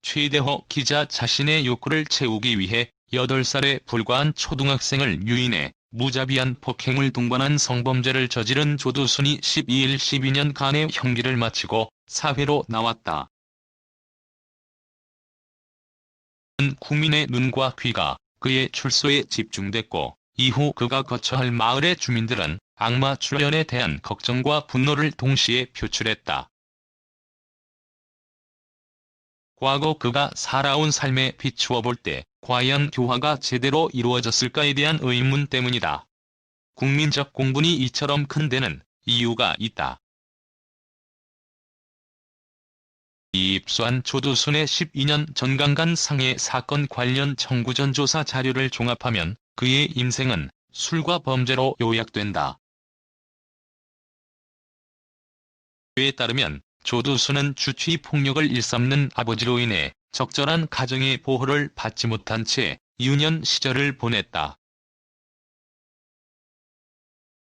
최대호 기자 자신의 욕구를 채우기 위해 8살에 불과한 초등학생을 유인해 무자비한 폭행을 동반한 성범죄를 저지른 조두순이 12일 12년간의 형기를 마치고 사회로 나왔다. 국민의 눈과 귀가 그의 출소에 집중됐고 이후 그가 거처 할 마을의 주민들은 악마 출현에 대한 걱정과 분노를 동시에 표출했다. 과거 그가 살아온 삶에 비추어 볼 때 과연 교화가 제대로 이루어졌을까에 대한 의문 때문이다. 국민적 공분이 이처럼 큰 데는 이유가 있다. 이 입수한 조두순의 12년 전강간 상해 사건 관련 청구 전조사 자료를 종합하면 그의 인생은 술과 범죄로 요약된다. 그에 따르면 조두순은 주치의 폭력을 일삼는 아버지로 인해 적절한 가정의 보호를 받지 못한 채 유년 시절을 보냈다.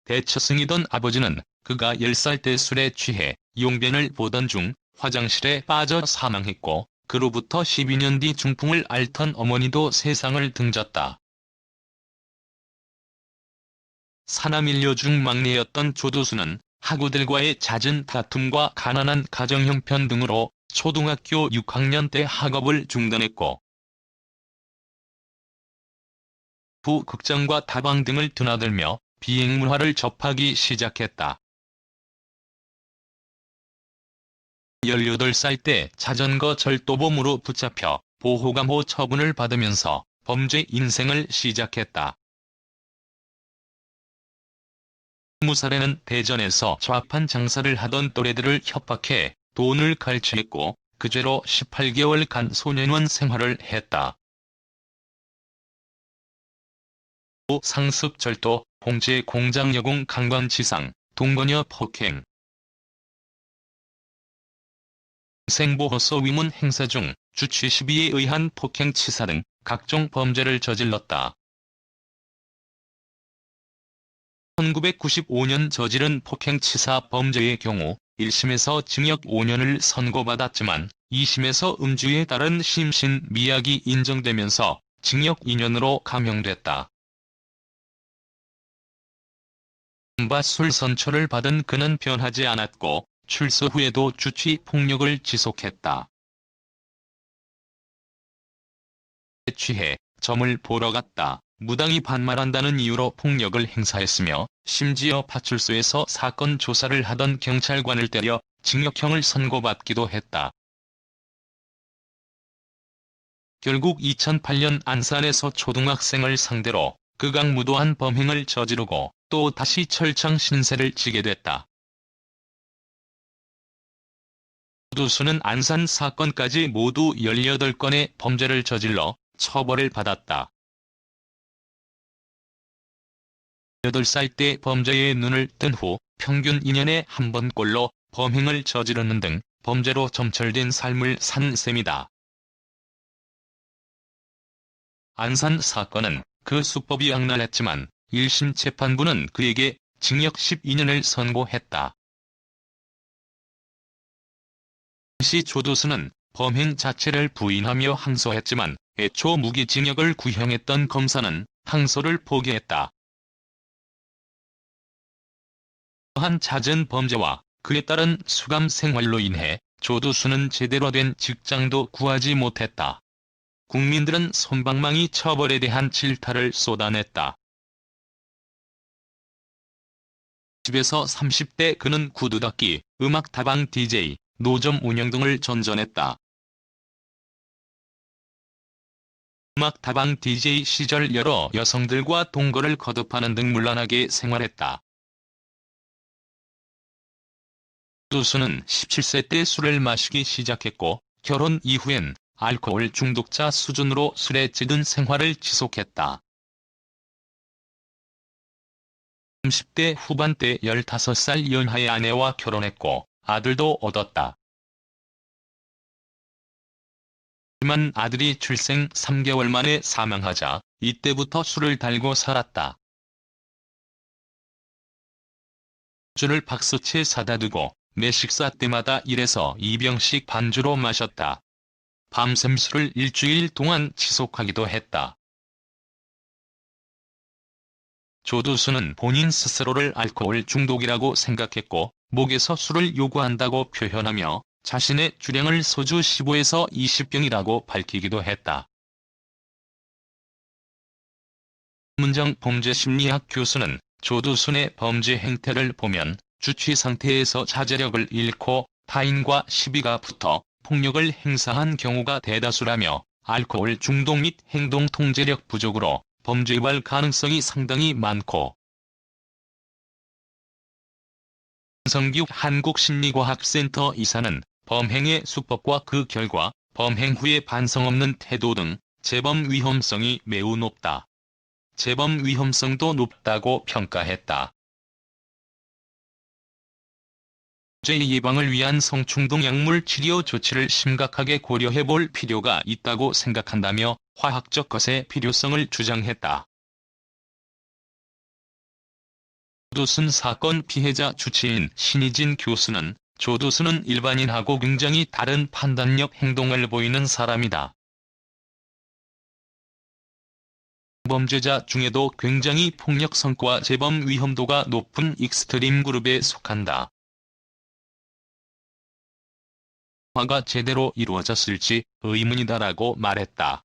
대처승이던 아버지는 그가 10살 때 술에 취해 용변을 보던 중 화장실에 빠져 사망했고 그로부터 12년 뒤 중풍을 앓던 어머니도 세상을 등졌다. 사남일녀 중 막내였던 조두순은 학우들과의 잦은 다툼과 가난한 가정 형편 등으로 초등학교 6학년 때 학업을 중단했고 후 극장과 다방 등을 드나들며 비행문화를 접하기 시작했다. 18살 때 자전거 절도범으로 붙잡혀 보호감호 처분을 받으면서 범죄 인생을 시작했다. 20살에는 대전에서 좌판 장사를 하던 또래들을 협박해 돈을 갈취했고 그 죄로 18개월간 소년원 생활을 했다. 또 상습 절도, 봉제 공장 여공 강간치상, 동거녀 폭행, 생보호소 위문 행사 중 주치 시비에 의한 폭행 치사 등 각종 범죄를 저질렀다. 1995년 저지른 폭행치사 범죄의 경우 1심에서 징역 5년을 선고받았지만 2심에서 음주에 따른 심신 미약이 인정되면서 징역 2년으로 감형됐다. 술 선처를 받은 그는 변하지 않았고 출소 후에도 주치 폭력을 지속했다. 취해 점을 보러 갔다. 무당이 반말한다는 이유로 폭력을 행사했으며 심지어 파출소에서 사건 조사를 하던 경찰관을 때려 징역형을 선고받기도 했다. 결국 2008년 안산에서 초등학생을 상대로 극악무도한 범행을 저지르고 또 다시 철창 신세를 지게 됐다. 조두순은 안산 사건까지 모두 18건의 범죄를 저질러 처벌을 받았다. 8살 때 범죄에 눈을 뜬 후 평균 2년에 한 번꼴로 범행을 저지르는 등 범죄로 점철된 삶을 산 셈이다. 안산 사건은 그 수법이 악랄했지만 1심 재판부는 그에게 징역 12년을 선고했다. 당시 조두순은 범행 자체를 부인하며 항소했지만 애초 무기징역을 구형했던 검사는 항소를 포기했다. 한 잦은 범죄와 그에 따른 수감 생활로 인해 조두순은 제대로 된 직장도 구하지 못했다. 국민들은 솜방망이 처벌에 대한 질타를 쏟아냈다. 집에서 30대 그는 구두 닦기, 음악 다방 DJ, 노점 운영 등을 전전했다. 음악 다방 DJ 시절 여러 여성들과 동거를 거듭하는 등 문란하게 생활했다. 조두순은 17세 때 술을 마시기 시작했고 결혼 이후엔 알코올 중독자 수준으로 술에 찌든 생활을 지속했다. 30대 후반때 15살 연하의 아내와 결혼했고 아들도 얻었다. 하지만 아들이 출생 3개월 만에 사망하자 이때부터 술을 달고 살았다. 술을 박스채 사다 두고 매 식사 때마다 1에서 2병씩 반주로 마셨다. 밤샘 술을 일주일 동안 지속하기도 했다. 조두순은 본인 스스로를 알코올 중독이라고 생각했고 목에서 술을 요구한다고 표현하며 자신의 주량을 소주 15에서 20병이라고 밝히기도 했다. 문정 범죄심리학 교수는 조두순의 범죄 행태를 보면 주취 상태에서 자제력을 잃고 타인과 시비가 붙어 폭력을 행사한 경우가 대다수라며 알코올 중독 및 행동 통제력 부족으로 범죄 유발 가능성이 상당히 많고, 성규 한국심리과학센터 이사는 범행의 수법과 그 결과, 범행 후의 반성 없는 태도 등 재범 위험성이 매우 높다. 재범 위험성도 높다고 평가했다. 범죄 예방을 위한 성충동 약물 치료 조치를 심각하게 고려해 볼 필요가 있다고 생각한다며 화학적 것의 필요성을 주장했다. 조두순 사건 피해자 주치인 신희진 교수는 조두순은 일반인하고 굉장히 다른 판단력 행동을 보이는 사람이다. 범죄자 중에도 굉장히 폭력성과 재범 위험도가 높은 익스트림 그룹에 속한다. 화가 제대로 이루어졌을지 의문이다라고 말했다.